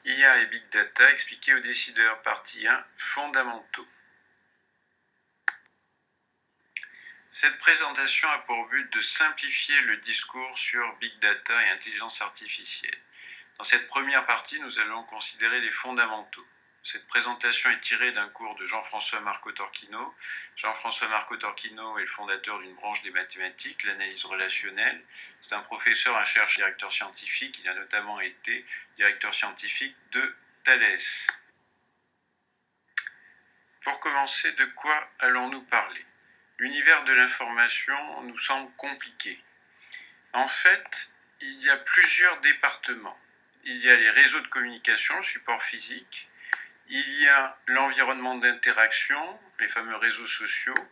IA et Big Data expliqué aux décideurs, partie 1, fondamentaux. Cette présentation a pour but de simplifier le discours sur Big Data et intelligence artificielle. Dans cette première partie, nous allons considérer les fondamentaux. Cette présentation est tirée d'un cours de Jean-François Marco-Torquino. Jean-François Marco-Torquino est le fondateur d'une branche des mathématiques, l'analyse relationnelle. C'est un professeur, un chercheur, directeur scientifique. Il a notamment été directeur scientifique de Thales. Pour commencer, de quoi allons-nous parler ? L'univers de l'information nous semble compliqué. En fait, il y a plusieurs départements. Il y a les réseaux de communication, le support physique. Il y a l'environnement d'interaction, les fameux réseaux sociaux.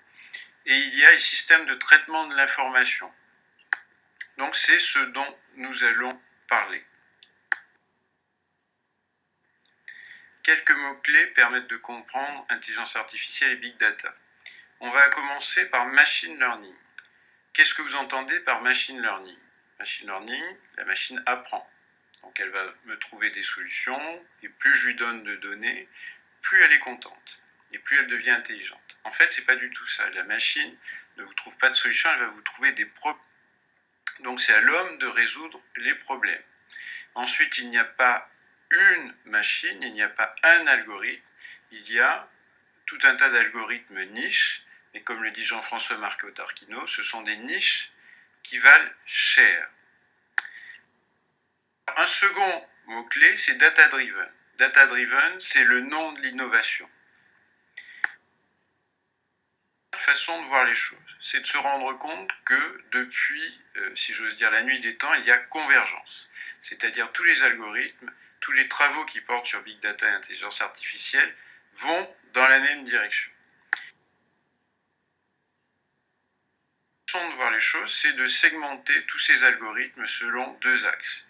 Et il y a les systèmes de traitement de l'information. Donc c'est ce dont nous allons parler. Quelques mots-clés permettent de comprendre intelligence artificielle et big data. On va commencer par machine learning. Qu'est-ce que vous entendez par machine learning ? Machine learning, la machine apprend. Donc elle va me trouver des solutions, et plus je lui donne de données, plus elle est contente, et plus elle devient intelligente. En fait, c'est pas du tout ça. La machine ne vous trouve pas de solution, elle va vous trouver des problèmes. Donc c'est à l'homme de résoudre les problèmes. Ensuite, il n'y a pas une machine, il n'y a pas un algorithme, il y a tout un tas d'algorithmes niches, et comme le dit Jean-François Marco-Torquino, ce sont des niches qui valent cher. Un second mot-clé, c'est data-driven. Data-driven, c'est le nom de l'innovation. La façon de voir les choses, c'est de se rendre compte que depuis, si j'ose dire, la nuit des temps, il y a convergence. C'est-à-dire tous les algorithmes, tous les travaux qui portent sur Big Data et intelligence artificielle vont dans la même direction. La façon de voir les choses, c'est de segmenter tous ces algorithmes selon deux axes.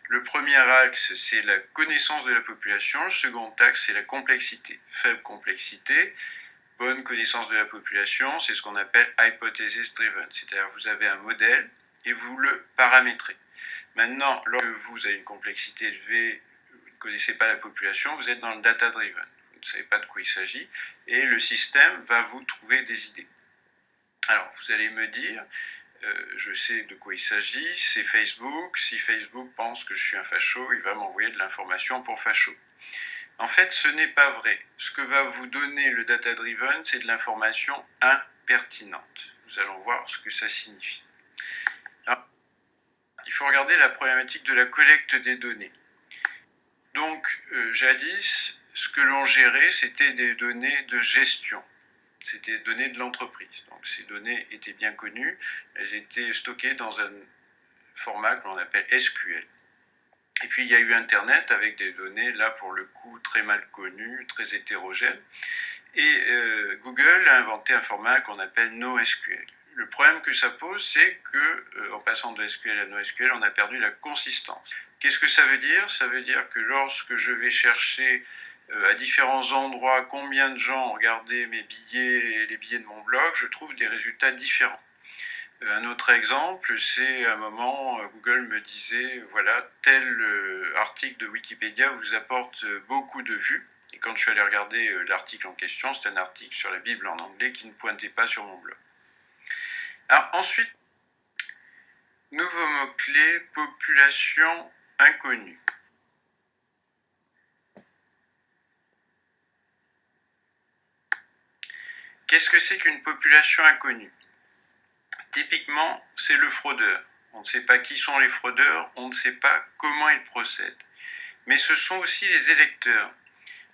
Le premier axe, c'est la connaissance de la population. Le second axe, c'est la complexité. Faible complexité, bonne connaissance de la population, c'est ce qu'on appelle hypothesis driven. C'est-à-dire que vous avez un modèle et vous le paramétrez. Maintenant, lorsque vous avez une complexité élevée, vous ne connaissez pas la population, vous êtes dans le data driven. Vous ne savez pas de quoi il s'agit et le système va vous trouver des idées. Alors, vous allez me dire, je sais de quoi il s'agit, c'est Facebook. Si Facebook pense que je suis un facho, il va m'envoyer de l'information pour facho. En fait, ce n'est pas vrai. Ce que va vous donner le data-driven, c'est de l'information impertinente. Nous allons voir ce que ça signifie. Alors, il faut regarder la problématique de la collecte des données. Donc, jadis, ce que l'on gérait, c'était des données de gestion. C'était des données de l'entreprise. Donc ces données étaient bien connues, elles étaient stockées dans un format que l'on appelle SQL. Et puis il y a eu Internet avec des données, là pour le coup, très mal connues, très hétérogènes. Et Google a inventé un format qu'on appelle NoSQL. Le problème que ça pose, c'est que en passant de SQL à NoSQL, on a perdu la consistance. Qu'est-ce que ça veut dire ? Ça veut dire que lorsque je vais chercher à différents endroits combien de gens ont regardé mes billets et les billets de mon blog, je trouve des résultats différents. Un autre exemple, c'est à un moment, Google me disait, voilà, tel article de Wikipédia vous apporte beaucoup de vues. Et quand je suis allé regarder l'article en question, c'était un article sur la Bible en anglais qui ne pointait pas sur mon blog. Alors ensuite, nouveau mot-clé, population inconnue. Qu'est-ce que c'est qu'une population inconnue ? Typiquement, c'est le fraudeur. On ne sait pas qui sont les fraudeurs, on ne sait pas comment ils procèdent. Mais ce sont aussi les électeurs.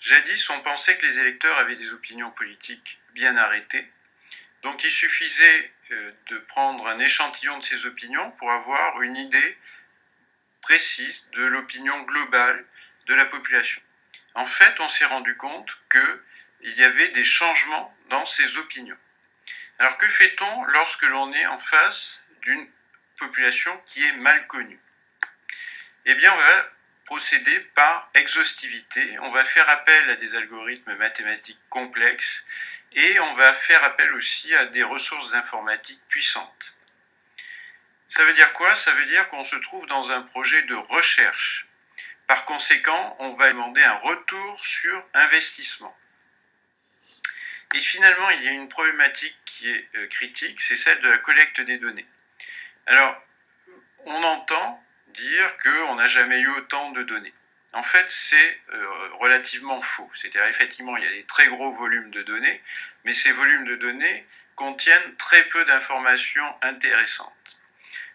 Jadis, on pensait que les électeurs avaient des opinions politiques bien arrêtées. Donc il suffisait de prendre un échantillon de ces opinions pour avoir une idée précise de l'opinion globale de la population. En fait, on s'est rendu compte qu'il y avait des changements dans ces opinions. Alors que fait-on lorsque l'on est en face d'une population qui est mal connue ? Eh bien, on va procéder par exhaustivité, on va faire appel à des algorithmes mathématiques complexes et on va faire appel aussi à des ressources informatiques puissantes. Ça veut dire quoi ? Ça veut dire qu'on se trouve dans un projet de recherche. Par conséquent, on va demander un retour sur investissement. Et finalement, il y a une problématique qui est critique, c'est celle de la collecte des données. Alors, on entend dire qu'on n'a jamais eu autant de données. En fait, c'est relativement faux. C'est-à-dire, effectivement, il y a des très gros volumes de données, mais ces volumes de données contiennent très peu d'informations intéressantes.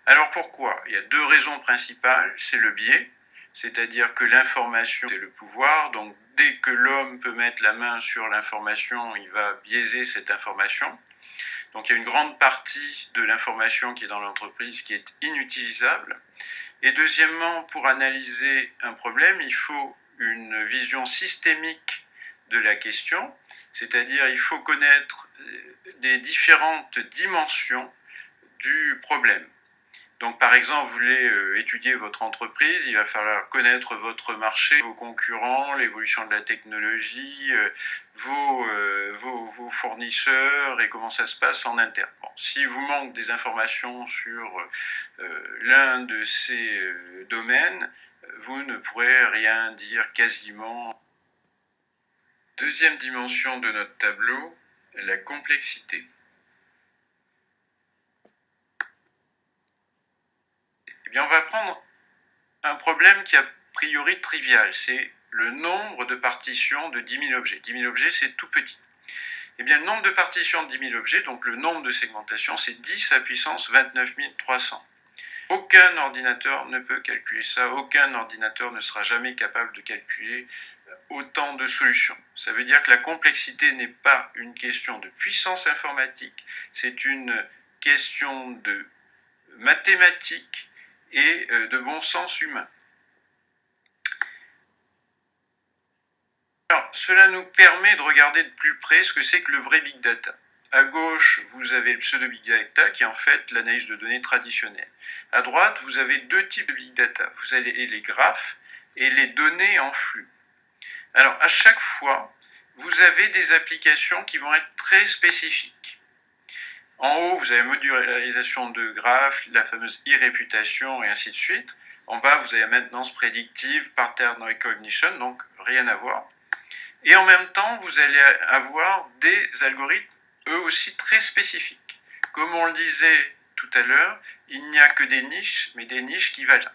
Alors pourquoi? Il y a deux raisons principales. C'est le biais, c'est-à-dire que l'information, c'est le pouvoir. Donc, dès que l'homme peut mettre la main sur l'information, il va biaiser cette information. Donc il y a une grande partie de l'information qui est dans l'entreprise qui est inutilisable. Et deuxièmement, pour analyser un problème, il faut une vision systémique de la question, c'est-à-dire il faut connaître des différentes dimensions du problème. Donc par exemple, vous voulez étudier votre entreprise, il va falloir connaître votre marché, vos concurrents, l'évolution de la technologie, vos fournisseurs et comment ça se passe en interne. Bon, si vous manque des informations sur l'un de ces domaines, vous ne pourrez rien dire quasiment. Deuxième dimension de notre tableau, la complexité. Eh bien, on va prendre un problème qui est a priori trivial, c'est le nombre de partitions de 10 000 objets. 10 000 objets, c'est tout petit. Eh bien, le nombre de partitions de 10 000 objets, donc le nombre de segmentations, c'est 10 à puissance 29 300. Aucun ordinateur ne peut calculer ça, aucun ordinateur ne sera jamais capable de calculer autant de solutions. Ça veut dire que la complexité n'est pas une question de puissance informatique, c'est une question de mathématiques et de bon sens humain. Alors, cela nous permet de regarder de plus près ce que c'est que le vrai Big Data. À gauche, vous avez le pseudo-Big Data qui est en fait l'analyse de données traditionnelle. À droite, vous avez deux types de Big Data. Vous avez les graphes et les données en flux. Alors, à chaque fois, vous avez des applications qui vont être très spécifiques. En haut, vous avez modularisation de graphes, la fameuse e-réputation et ainsi de suite. En bas, vous avez maintenance prédictive, pattern recognition, donc rien à voir. Et en même temps, vous allez avoir des algorithmes, eux aussi très spécifiques. Comme on le disait tout à l'heure, il n'y a que des niches, mais des niches qui valent.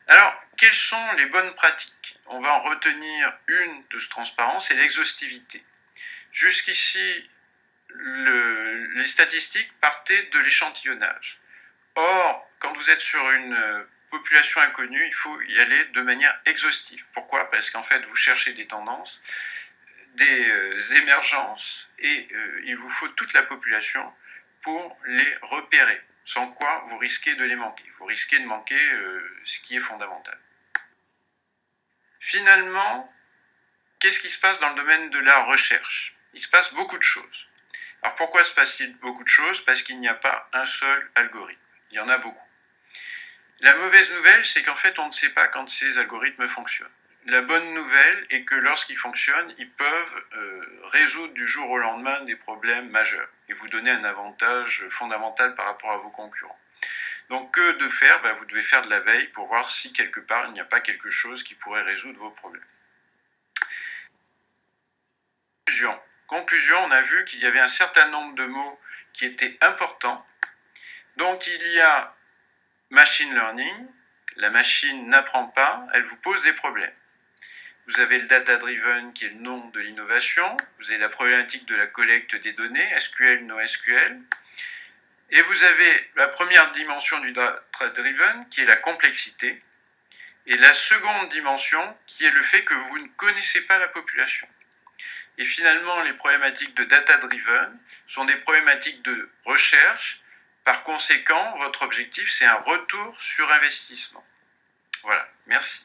Alors, quelles sont les bonnes pratiques? On va en retenir une de transparence, c'est l'exhaustivité. Jusqu'ici, les statistiques partaient de l'échantillonnage. Or, quand vous êtes sur une population inconnue, il faut y aller de manière exhaustive. Pourquoi? Parce qu'en fait, vous cherchez des tendances, des émergences, et il vous faut toute la population pour les repérer, sans quoi vous risquez de les manquer. Vous risquez de manquer ce qui est fondamental. Finalement, qu'est-ce qui se passe dans le domaine de la recherche? Il se passe beaucoup de choses. Alors pourquoi se passe-t-il beaucoup de choses? Parce qu'il n'y a pas un seul algorithme. Il y en a beaucoup. La mauvaise nouvelle, c'est qu'en fait, on ne sait pas quand ces algorithmes fonctionnent. La bonne nouvelle est que lorsqu'ils fonctionnent, ils peuvent résoudre du jour au lendemain des problèmes majeurs et vous donner un avantage fondamental par rapport à vos concurrents. Donc, que de faire? Vous devez faire de la veille pour voir si quelque part il n'y a pas quelque chose qui pourrait résoudre vos problèmes. Conclusion, on a vu qu'il y avait un certain nombre de mots qui étaient importants. Donc, il y a machine learning, la machine n'apprend pas, elle vous pose des problèmes. Vous avez le data-driven qui est le nom de l'innovation, vous avez la problématique de la collecte des données, SQL, NoSQL, et vous avez la première dimension du data-driven qui est la complexité, et la seconde dimension qui est le fait que vous ne connaissez pas la population. Et finalement, les problématiques de data-driven sont des problématiques de recherche. Par conséquent, votre objectif, c'est un retour sur investissement. Voilà, merci.